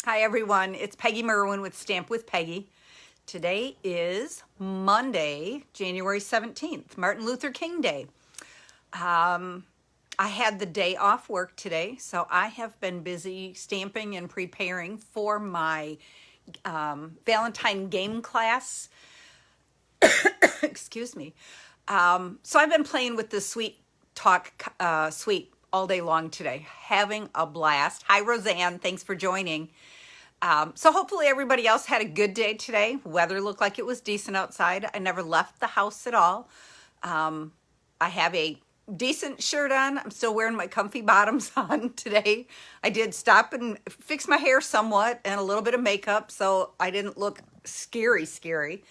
Hi everyone, it's Peggy Merwin with Stamp with Peggy. Today is Monday, January 17th, Martin Luther King Day. I had the day off work today, so I have been busy stamping and preparing for my Valentine game class. Excuse me. So I've been playing with the Sweet Talk suite all day long today, having a blast. Hi Roseanne, thanks for joining. So hopefully everybody else had a good day today. Weather looked like it was decent outside. I never left the house at all. I have a decent shirt on. I'm still wearing my comfy bottoms on today. I did stop and fix my hair somewhat and a little bit of makeup, so I didn't look scary.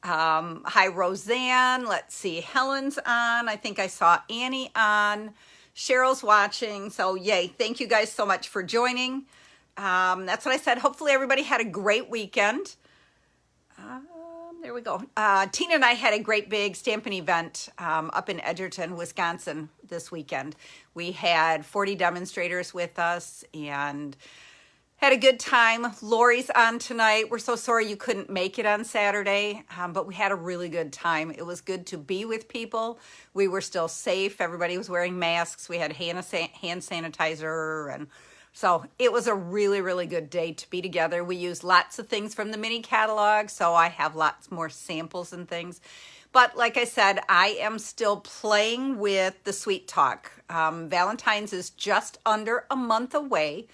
Hi Roseanne. Let's see. Helen's on. I think I saw Annie on. Cheryl's watching. So yay. Thank you guys so much for joining. That's what I said. Hopefully everybody had a great weekend. There we go. Tina and I had a great big stamping event up in Edgerton, Wisconsin this weekend. We had 40 demonstrators with us and had a good time. Lori's on tonight. We're so sorry you couldn't make it on Saturday, but we had a really good time. It was good to be with people. We were still safe. Everybody was wearing masks. We had hand sanitizer, and so it was a really good day to be together. We used lots of things from the mini catalog, so I have lots more samples and things. But like I said, I am still playing with the Sweet Talk. Valentine's is just under a month away.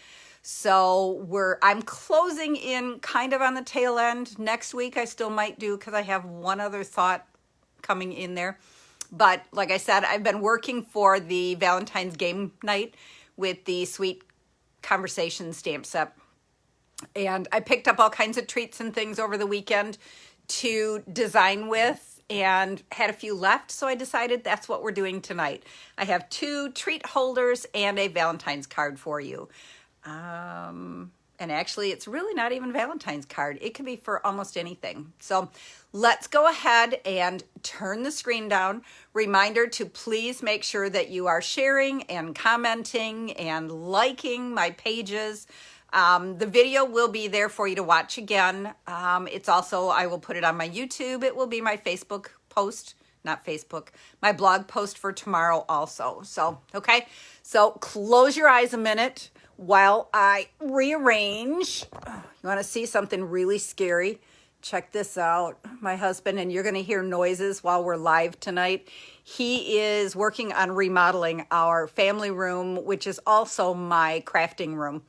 So I'm closing in kind of on the tail end. Next week I still might do, because I have one other thought coming in there. But like I said, I've been working for the Valentine's game night with the Sweet Conversation stamp set. And I picked up all kinds of treats and things over the weekend to design with and had a few left. So I decided that's what we're doing tonight. I have 2 treat holders and a Valentine's card for you. And actually it's really not even Valentine's card. It could be for almost anything. So let's go ahead and turn the screen down. Reminder to please make sure that you are sharing and commenting and liking my pages. The video will be there for you to watch again. It's also, I will put it on my YouTube. It will be my Facebook post, not Facebook, my blog post for tomorrow also. So, okay. So close your eyes a minute while I rearrange. You want to see something really scary? Check this out. My husband, and you're going to hear noises while we're live tonight. He is working on remodeling our family room, which is also my crafting room.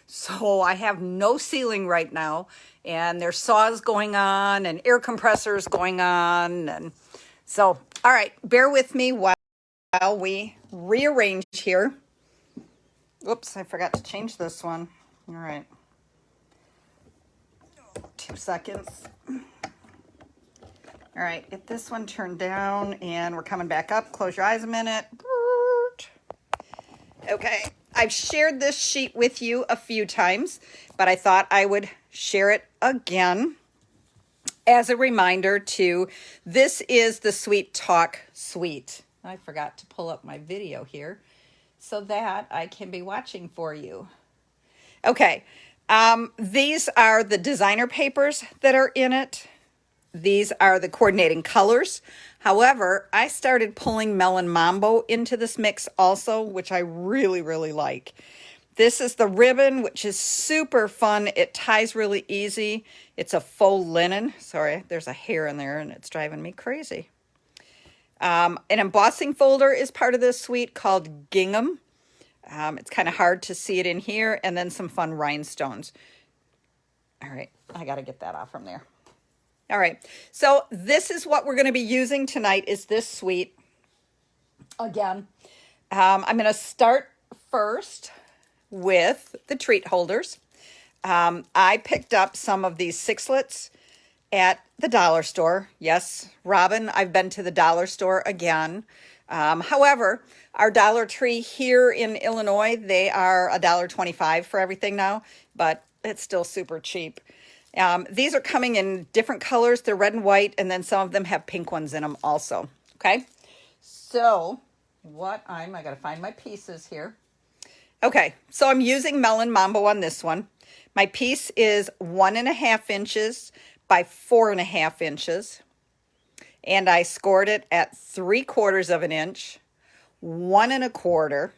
So I have no ceiling right now, and there's saws going on and air compressors going on. And so, all right, bear with me while we rearrange here. Oops, I forgot to change this one. All right. 2 seconds. All right, get this one turned down, and we're coming back up. Close your eyes a minute. Okay, I've shared this sheet with you a few times, but I thought I would share it again as a reminder to, this is the Sweet Talk suite. I forgot to pull up my video here so that I can be watching for you. Okay, these are the designer papers that are in it. These are the coordinating colors. However, I started pulling Melon Mambo into this mix also, which I really like. This is the ribbon, which is super fun. It ties really easy. It's a faux linen. Sorry, there's a hair in there and it's driving me crazy. An embossing folder is part of this suite called Gingham. It's kind of hard to see it in here, and then some fun rhinestones. All right, I got to get that off from there. All right, so this is what we're going to be using tonight, is this suite. Again, I'm going to start first with the treat holders. I picked up some of these sixlets at the dollar store. Yes, Robin, I've been to the dollar store again. However, our Dollar Tree here in Illinois, they are $1.25 for everything now, but it's still super cheap. These are coming in different colors. They're red and white, and then some of them have pink ones in them also. Okay, so I got to find my pieces here. Okay, so I'm using Melon Mambo on this one, My piece is 1.5 inches by 4.5 inches. And I scored it at 3/4 of an inch, 1 1/4,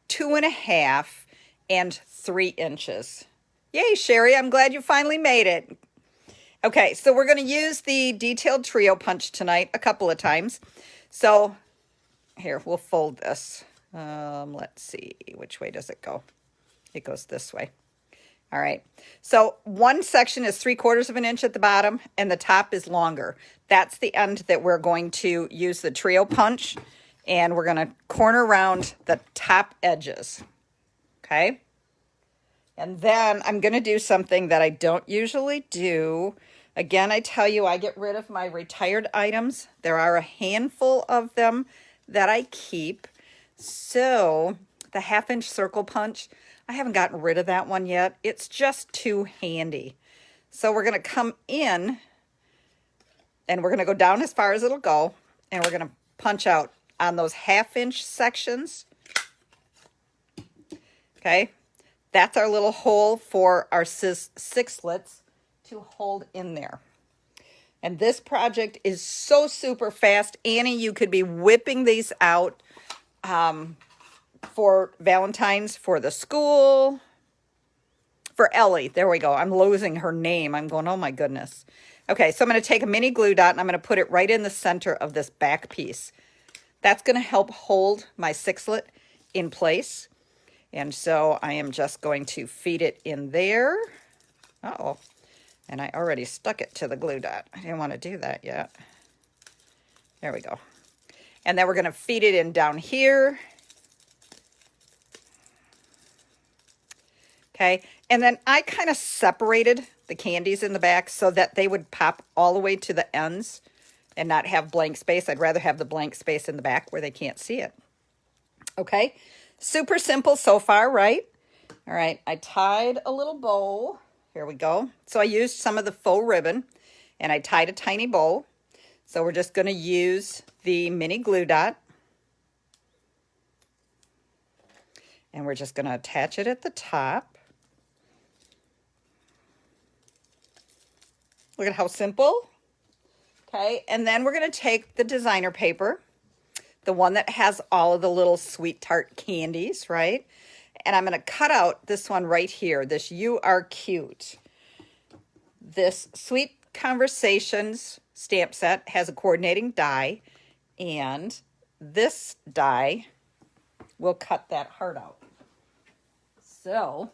2.5, and 3 inches. Yay, Sherry, I'm glad you finally made it. Okay, so we're going to use the detailed trio punch tonight a couple of times. So here, we'll fold this. Let's see, which way does it go? It goes this way. All right, so one section is 3/4 of an inch at the bottom, and the top is longer. That's the end that we're going to use the trio punch, and we're going to corner around the top edges. Okay, and then I'm going to do something that I don't usually do. Again, I tell you, I get rid of my retired items. There are a handful of them that I keep. So the 1/2 inch circle punch, I haven't gotten rid of that one yet. It's just too handy. So we're going to come in and we're going to go down as far as it'll go. And we're going to punch out on those 1/2 inch sections. Okay. That's our little hole for our sixlets to hold in there. And this project is so super fast. Annie, you could be whipping these out for Valentine's, for the school, for Ellie. There we go. I'm losing her name. I'm going, oh my goodness. Okay, so I'm going to take a mini glue dot and I'm going to put it right in the center of this back piece. That's going to help hold my sixlet in place. And so I am just going to feed it in there. Uh-oh. And I already stuck it to the glue dot. I didn't want to do that yet. There we go. And then we're going to feed it in down here. Okay, and then I kind of separated the candies in the back so that they would pop all the way to the ends and not have blank space. I'd rather have the blank space in the back where they can't see it. Okay, super simple so far, right? All right, I tied a little bow. Here we go. So I used some of the faux ribbon and I tied a tiny bow. So we're just going to use the mini glue dot. And we're just going to attach it at the top. Look at how simple. Okay, and then we're going to take the designer paper, the one that has all of the little sweet tart candies, right? And I'm going to cut out this one right here, this You Are Cute. This Sweet Conversations stamp set has a coordinating die, and this die will cut that heart out. So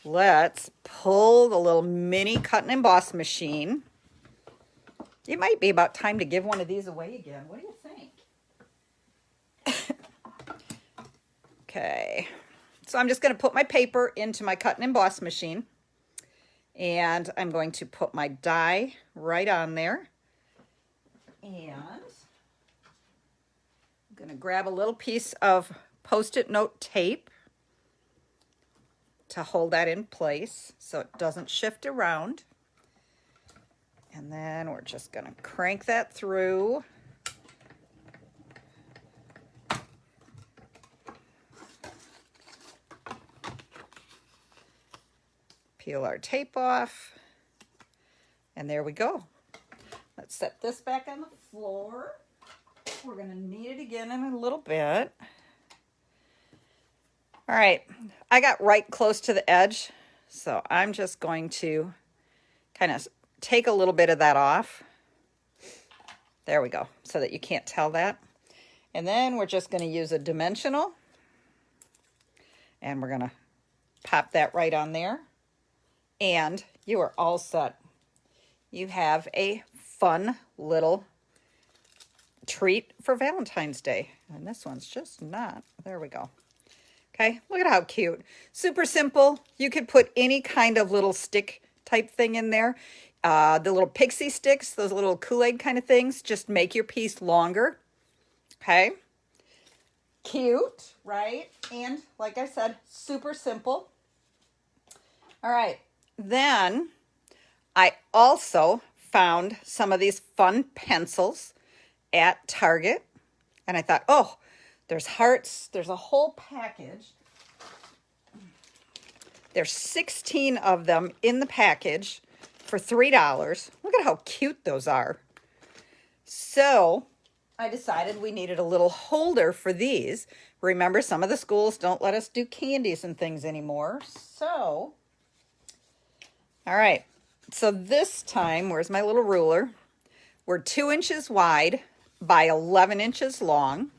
let's pull the little mini cut and emboss machine. It might be about time to give one of these away again. What do you think? Okay, so I'm just going to put my paper into my cut and emboss machine. And I'm going to put my die right on there. And I'm going to grab a little piece of Post-it note tape to hold that in place so it doesn't shift around. And then we're just going to crank that through. Peel our tape off. And there we go. Let's set this back on the floor. We're going to need it again in a little bit. All right, I got right close to the edge, so I'm just going to kind of take a little bit of that off. There we go, so that you can't tell that. And then we're just going to use a dimensional, and we're going to pop that right on there. And you are all set. You have a fun little treat for Valentine's Day. And this one's just not. There we go. Okay, look at how cute. Super simple. You could put any kind of little stick type thing in there. The little pixie sticks, those little Kool-Aid kind of things. Just make your piece longer. Okay. Cute, right? And like I said, super simple. All right. Then I also found some of these fun pencils at Target. And I thought, oh, there's hearts. There's a whole package. There's 16 of them in the package for $3. Look at how cute those are. So I decided we needed a little holder for these. Remember, some of the schools don't let us do candies and things anymore. So, all right. So this time, where's my little ruler? We're 2 inches wide by 11 inches long.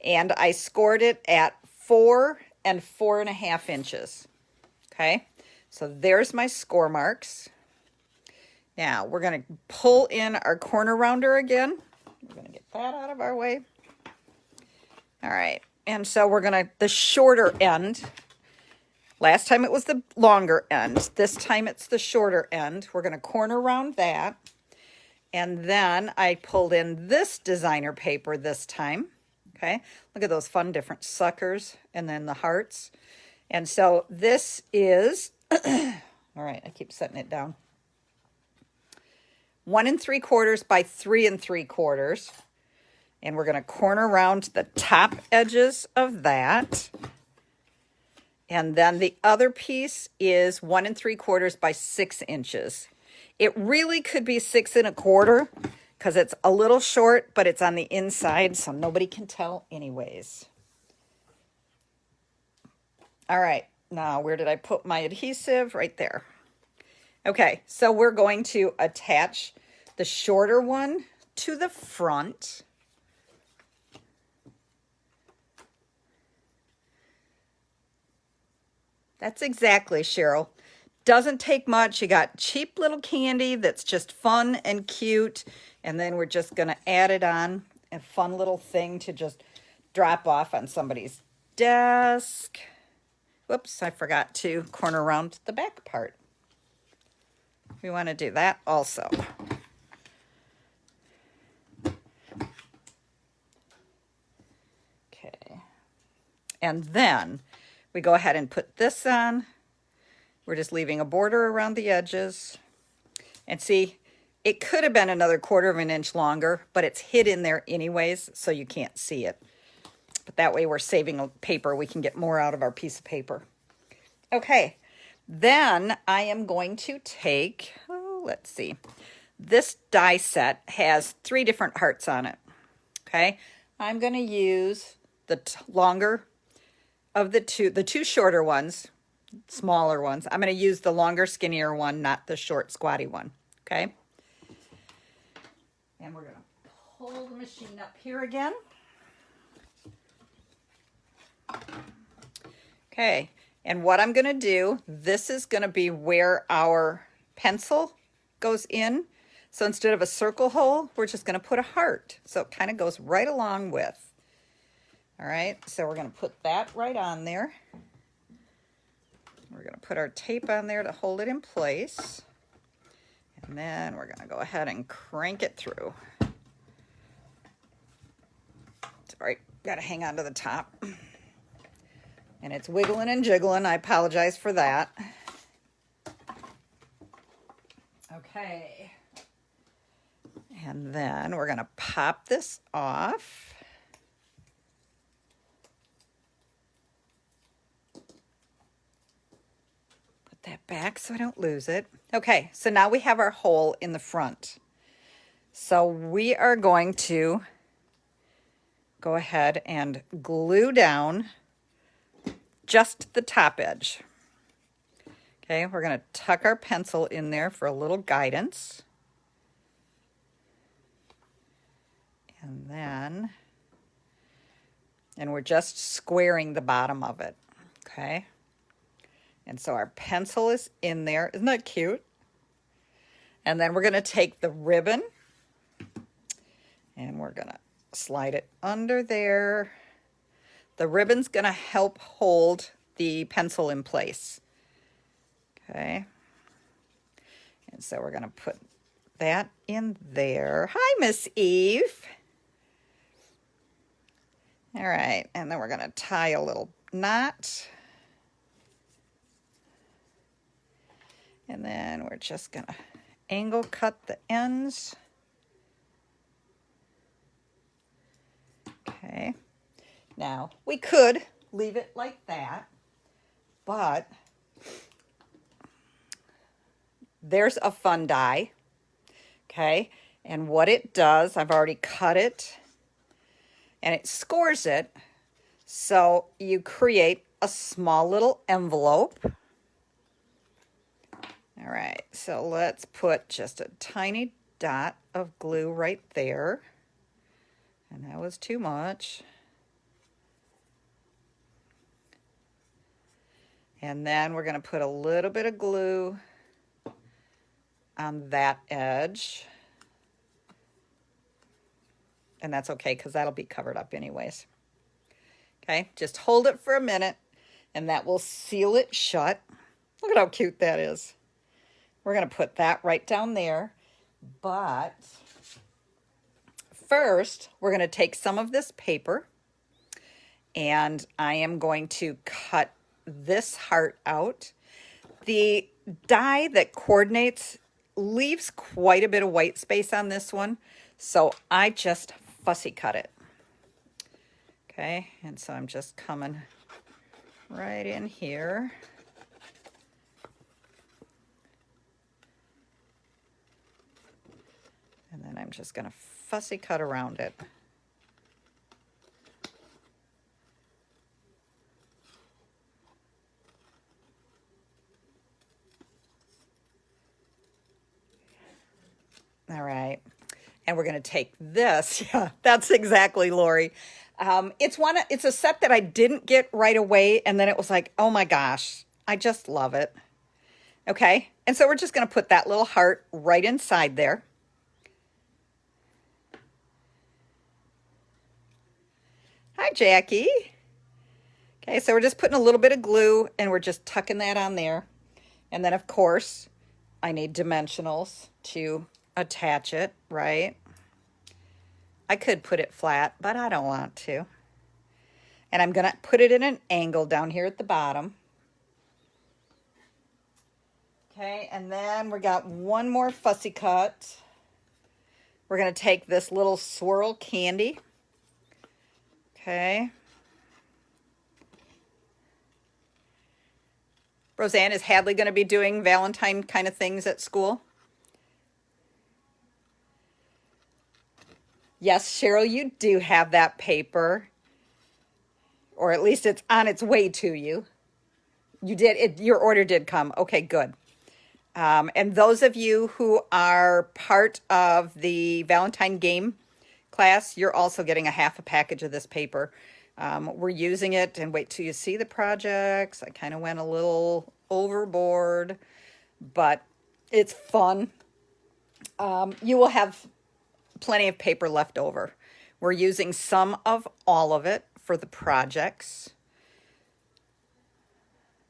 And I scored it at 4 and 4.5 inches. Okay. So there's my score marks. Now we're going to pull in our corner rounder again. We're going to get that out of our way. All right. And so we're going to, the shorter end. Last time it was the longer end. This time it's the shorter end. We're going to corner round that. And then I pulled in this designer paper this time. Okay. Look at those fun different suckers and then the hearts. And so this is, all right, I keep setting it down. 1 3/4 by 3 3/4. And we're going to corner around the top edges of that. And then the other piece is 1 3/4 by 6 inches. It really could be 6 1/4 because it's a little short, but it's on the inside, so nobody can tell anyways. All right, now where did I put my adhesive? Right there. Okay, so we're going to attach the shorter one to the front. That's exactly, Cheryl. Doesn't take much. You got cheap little candy that's just fun and cute. And then we're just going to add it on. A fun little thing to just drop off on somebody's desk. Whoops, I forgot to corner around the back part. We want to do that also. Okay. And then we go ahead and put this on. We're just leaving a border around the edges. And see, it could have been another 1/4 inch longer, but it's hid in there anyways, so you can't see it. But that way we're saving paper. We can get more out of our piece of paper. Okay, then I am going to take, let's see. This die set has 3 different hearts on it. Okay, I'm going to use the longer of the two shorter ones, smaller ones. I'm going to use the longer, skinnier one, not the short, squatty one. Okay. And we're going to pull the machine up here again. Okay. And what I'm going to do, this is going to be where our pencil goes in. So instead of a circle hole, we're just going to put a heart. So it kind of goes right along with. All right, so we're going to put that right on there. We're going to put our tape on there to hold it in place. And then we're going to go ahead and crank it through. Sorry, got to hang on to the top. And it's wiggling and jiggling. I apologize for that. Okay. And then we're going to pop this off. That back so I don't lose it. Okay, so now we have our hole in the front. So we are going to go ahead and glue down just the top edge. Okay, we're going to tuck our pencil in there for a little guidance. And we're just squaring the bottom of it. Okay. And so our pencil is in there. Isn't that cute? And then we're going to take the ribbon and we're going to slide it under there. The ribbon's going to help hold the pencil in place. Okay. And so we're going to put that in there. Hi, Miss Eve. All right. And then we're going to tie a little knot. And then we're just going to angle cut the ends. Okay. Now, we could leave it like that, but There's a fun die, okay? And what it does, I've already cut it, and it scores it. So you create a small little envelope. All right, so let's put just a tiny dot of glue right there. And that was too much. And then we're going to put a little bit of glue on that edge. And that's okay because that'll be covered up anyways. Okay, just hold it for a minute and that will seal it shut. Look at how cute that is. We're going to put that right down there. But first, we're going to take some of this paper and I am going to cut this heart out. The die that coordinates leaves quite a bit of white space on this one, so I just fussy cut it. Okay, and so I'm just coming right in here. And then I'm just going to fussy cut around it. All right, and we're going to take this. Yeah, that's exactly, Lori. It's a set that I didn't get right away, and then it was like, oh my gosh, I just love it. Okay, and so we're just going to put that little heart right inside there. Hi, Jackie. Okay, so we're just putting a little bit of glue, and we're just tucking that on there. And then, of course, I need dimensionals to attach it, right? I could put it flat, but I don't want to. And I'm going to put it in an angle down here at the bottom. Okay, and then we got one more fussy cut. We're going to take this little swirl candy. Okay. Roseanne, is Hadley going to be doing Valentine kind of things at school? Yes, Cheryl, you do have that paper. Or at least it's on its way to you. You did, your order did come. Okay, good. And those of you who are part of the Valentine game class, you're also getting a half a package of this paper. We're using it, and wait till you see the projects. I kind of went a little overboard, but it's fun. You will have plenty of paper left over. We're using some of all of it for the projects.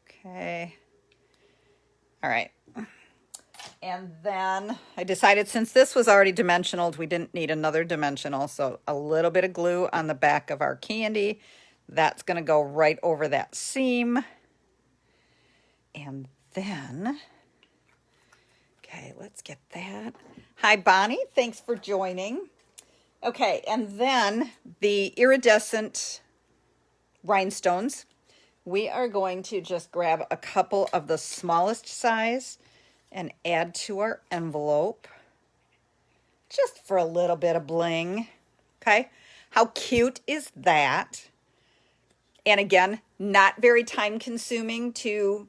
Okay. All right. And then I decided since this was already dimensional, we didn't need another dimensional. So a little bit of glue on the back of our candy. That's going to go right over that seam. And then, okay, let's get that. Hi, Bonnie. Thanks for joining. Okay, and then the iridescent rhinestones. We are going to just grab a couple of the smallest size and add to our envelope just for a little bit of bling. Okay, how cute is that? And again, not very time consuming to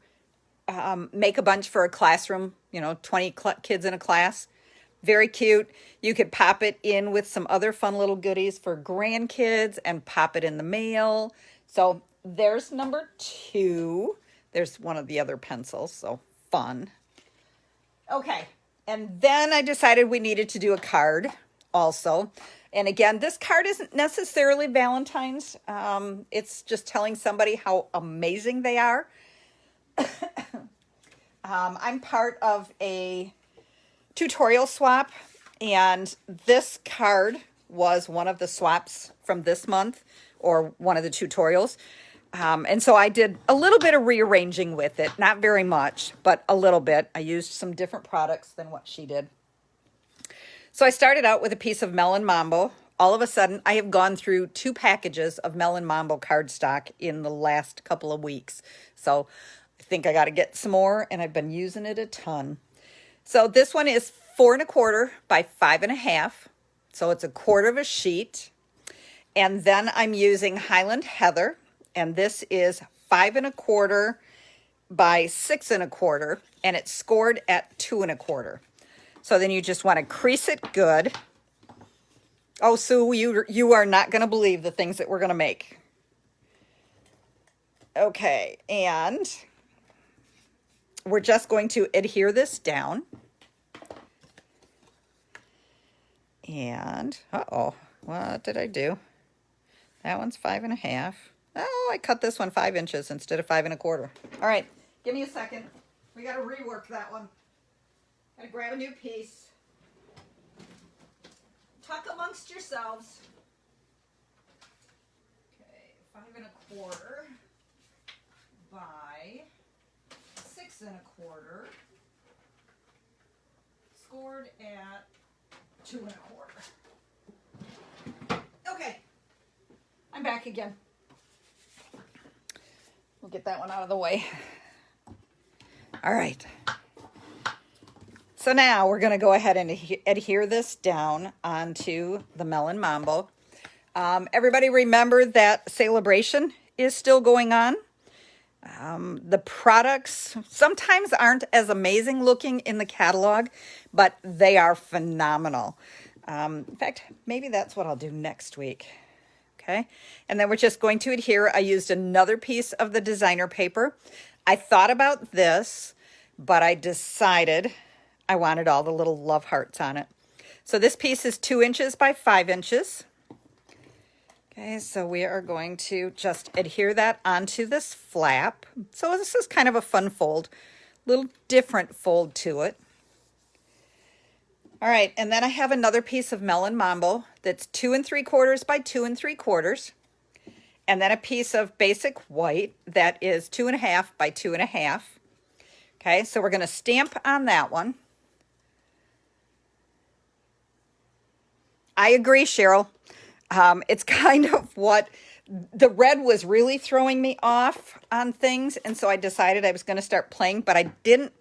make a bunch for a classroom, 20 kids in a class. Very cute. You could pop it in with some other fun little goodies for grandkids and pop it in the mail. So there's number 2. There's one of the other pencils, so fun. Okay, and then I decided we needed to do a card also. And again, this card isn't necessarily Valentine's. It's just telling somebody how amazing they are. I'm part of a tutorial swap, and this card was one of the swaps from this month, or one of the tutorials. And so I did a little bit of rearranging with it, not very much, but a little bit. I used some different products than what she did. So I started out with a piece of Melon Mambo. All of a sudden, I have gone through 2 packages of Melon Mambo cardstock in the last couple of weeks. So I think I got to get some more, and I've been using it a ton. So this one is 4 1/4 by 5 1/2. So it's 1/4 of a sheet. And then I'm using Highland Heather, and this is 5 1/4 by 6 1/4, and it's scored at 2 1/4. So then you just want to crease it good. Oh, Sue, you are not going to believe the things that we're going to make. Okay, and we're just going to adhere this down. And, uh-oh, what did I do? That one's 5 1/2. Oh, I cut this one 5 inches instead of 5 1/4. All right, give me a second. We got to rework that one. Got to grab a new piece. Talk amongst yourselves. Okay, 5 1/4 by 6 1/4, scored at 2 1/4. Okay, I'm back again. We'll get that one out of the way. All right. So now we're going to go ahead and adhere this down onto the Melon Mambo. Everybody remember that celebration is still going on. The products sometimes aren't as amazing looking in the catalog, but they are phenomenal. In fact, maybe that's what I'll do next week. Okay, and then we're just going to adhere. I used another piece of the designer paper. I thought about this, but I decided I wanted all the little love hearts on it. So this piece is 2 inches by 5 inches. Okay, so we are going to just adhere that onto this flap. So this is kind of a fun fold, little different fold to it. All right, and then I have another piece of Melon Mambo that's 2 3/4 by 2 3/4. And then a piece of basic white that is 2 1/2 by 2 1/2. Okay, so we're going to stamp on that one. I agree, Cheryl. It's kind of what the red was really throwing me off on things. And so I decided I was going to start playing, but I didn't.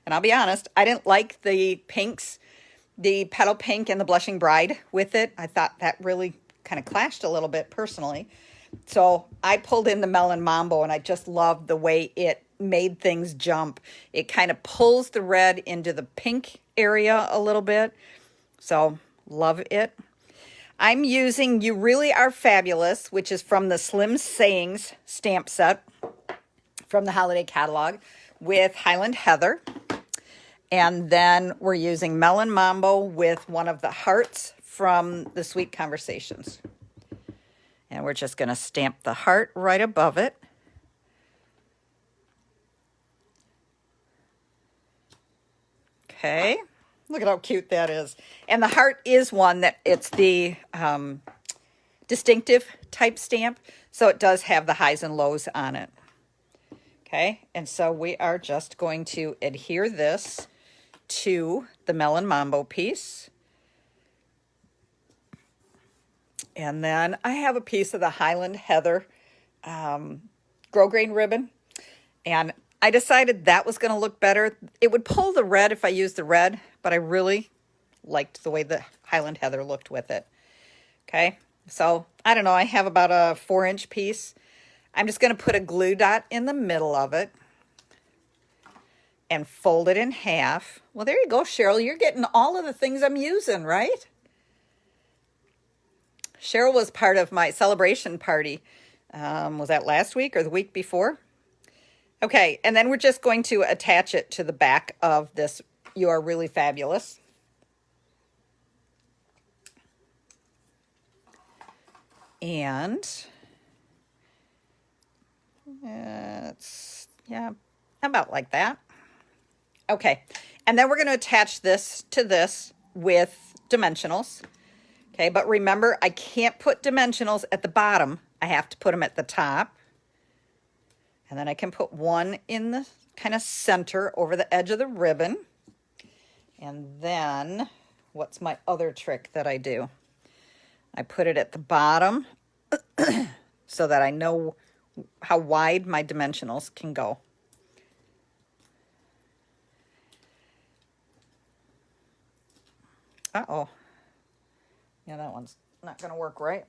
And I'll be honest, I didn't like the pinks, the Petal Pink and the Blushing Bride with it. I thought that really kind of clashed a little bit personally. So I pulled in the Melon Mambo, and I just loved the way it made things jump. It kind of pulls the red into the pink area a little bit. So love it. I'm using You Really Are Fabulous, which is from the Slim Sayings stamp set from the holiday catalog, with Highland Heather. And then we're using Melon Mambo with one of the hearts from the Sweet Conversations. And we're just going to stamp the heart right above it. Okay, look at how cute that is. And the heart is one that it's the distinctive type stamp, so it does have the highs and lows on it. Okay, and so we are just going to adhere this to the Melon Mambo piece. And then I have a piece of the Highland Heather grosgrain ribbon, and I decided that was going to look better. It would pull the red if I used the red, but I really liked the way the Highland Heather looked with it. Okay, so I don't know, I have about a 4-inch piece. I'm just going to put a glue dot in the middle of it and fold it in half. Well, there you go, Cheryl. You're getting all of the things I'm using, right? Cheryl was part of my celebration party. Was that last week or the week before? Okay, and then we're just going to attach it to the back of this You Are Really Fabulous. And it's, yeah, about like that. Okay, and then we're going to attach this to this with dimensionals. Okay, but remember, I can't put dimensionals at the bottom. I have to put them at the top. And then I can put one in the kind of center over the edge of the ribbon. And then, what's my other trick that I do? I put it at the bottom so that I know how wide my dimensionals can go. Uh-oh. Yeah, that one's not going to work right.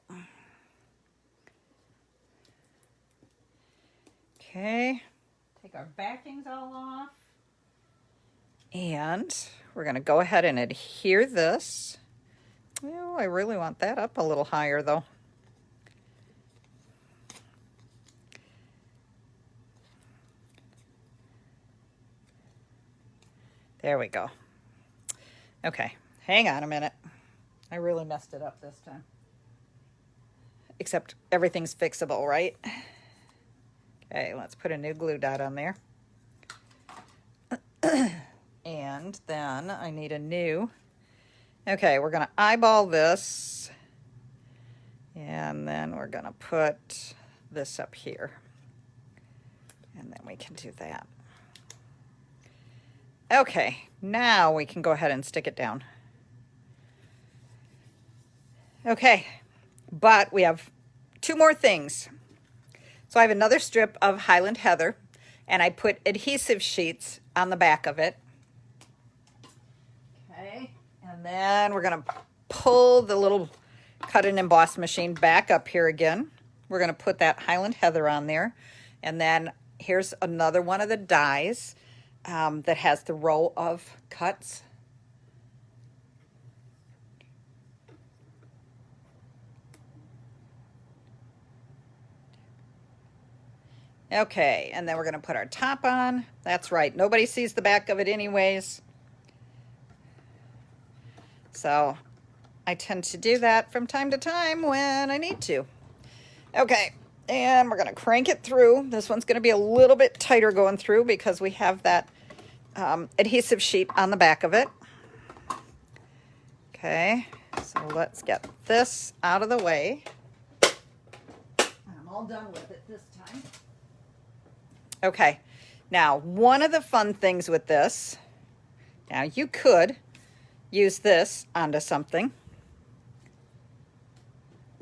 Okay. Take our backings all off. And we're going to go ahead and adhere this. Oh, I really want that up a little higher though. There we go. Okay, hang on a minute. I really messed it up this time. Except everything's fixable, right? Okay, let's put a new glue dot on there. And then I need a new. Okay, we're going to eyeball this. And then we're going to put this up here. And then we can do that. Okay, now we can go ahead and stick it down. Okay, but we have two more things. So I have another strip of Highland Heather, and I put adhesive sheets on the back of it. Okay, and then we're going to pull the little cut and emboss machine back up here again. We're going to put that Highland Heather on there, and then here's another one of the dies that has the row of cuts. Okay, and then we're going to put our top on. That's right, nobody sees the back of it anyways. So I tend to do that from time to time when I need to. Okay, and we're going to crank it through. This one's going to be a little bit tighter going through because we have that adhesive sheet on the back of it. Okay, so let's get this out of the way. I'm all done with it this time. Okay, now one of the fun things with this, now you could use this onto something,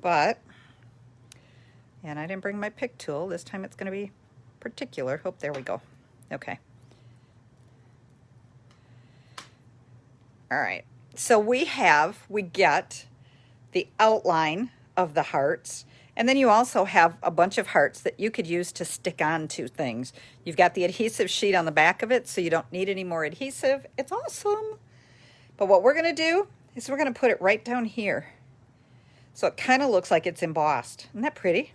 but, and I didn't bring my pick tool, this time it's going to be particular. Oh, there we go. Okay. All right, so we get the outline of the hearts. And then you also have a bunch of hearts that you could use to stick onto things. You've got the adhesive sheet on the back of it, so you don't need any more adhesive. It's awesome. But what we're going to do is we're going to put it right down here. So it kind of looks like it's embossed. Isn't that pretty?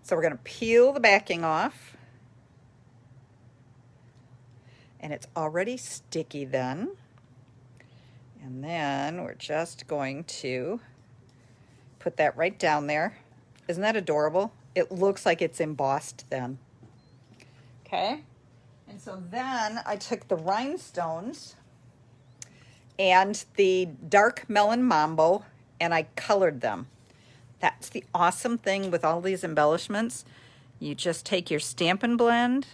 So we're going to peel the backing off. And it's already sticky then. And then we're just going to put that right down there. Isn't that adorable? It looks like it's embossed then. Okay, and so then I took the rhinestones and the dark melon mambo and I colored them. That's the awesome thing with all these embellishments. You just take your Stampin' Blend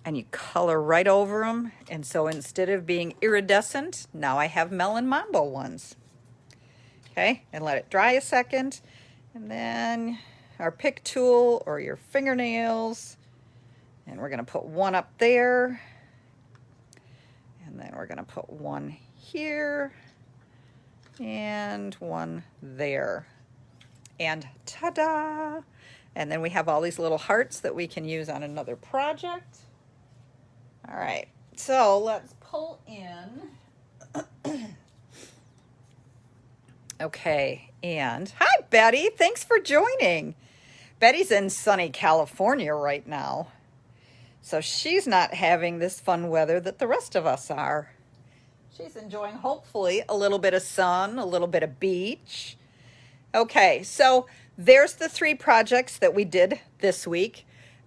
and you color right over them. And so instead of being iridescent, now I have melon mambo ones. Okay, and let it dry a second. And then our pick tool or your fingernails. And we're going to put one up there. And then we're going to put one here. And one there. And ta-da! And then we have all these little hearts that we can use on another project. All right, so let's pull in. Okay, and hi, Betty. Thanks for joining. Betty's in sunny California right now, so she's not having this fun weather that the rest of us are. She's enjoying, hopefully, a little bit of sun, a little bit of beach. Okay, so there's the 3 projects that we did this week.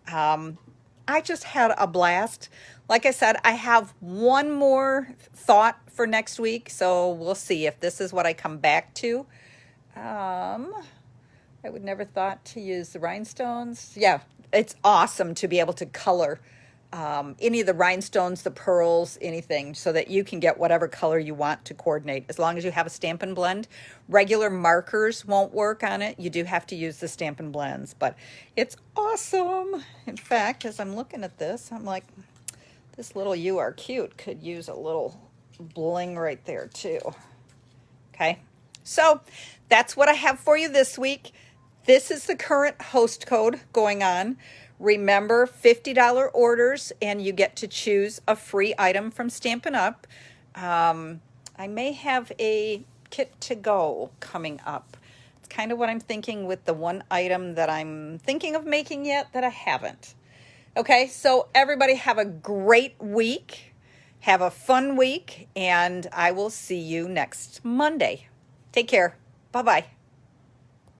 I just had a blast. Like I said, I have one more thought for next week, so we'll see if this is what I come back to. I would never thought to use the rhinestones. Yeah, it's awesome to be able to color any of the rhinestones, the pearls, anything, so that you can get whatever color you want to coordinate. As long as you have a Stampin' Blend, regular markers won't work on it. You do have to use the Stampin' Blends, but it's awesome. In fact, as I'm looking at this, I'm like, this little You Are Cute could use a little bling right there too. Okay, so that's what I have for you this week. This is the current host code going on. Remember, $50 orders and you get to choose a free item from Stampin' Up. I may have a kit to go coming up. It's kind of what I'm thinking with the one item that I'm thinking of making yet that I haven't. Okay, so everybody have a great week. Have a fun week, and I will see you next Monday. Take care. Bye-bye.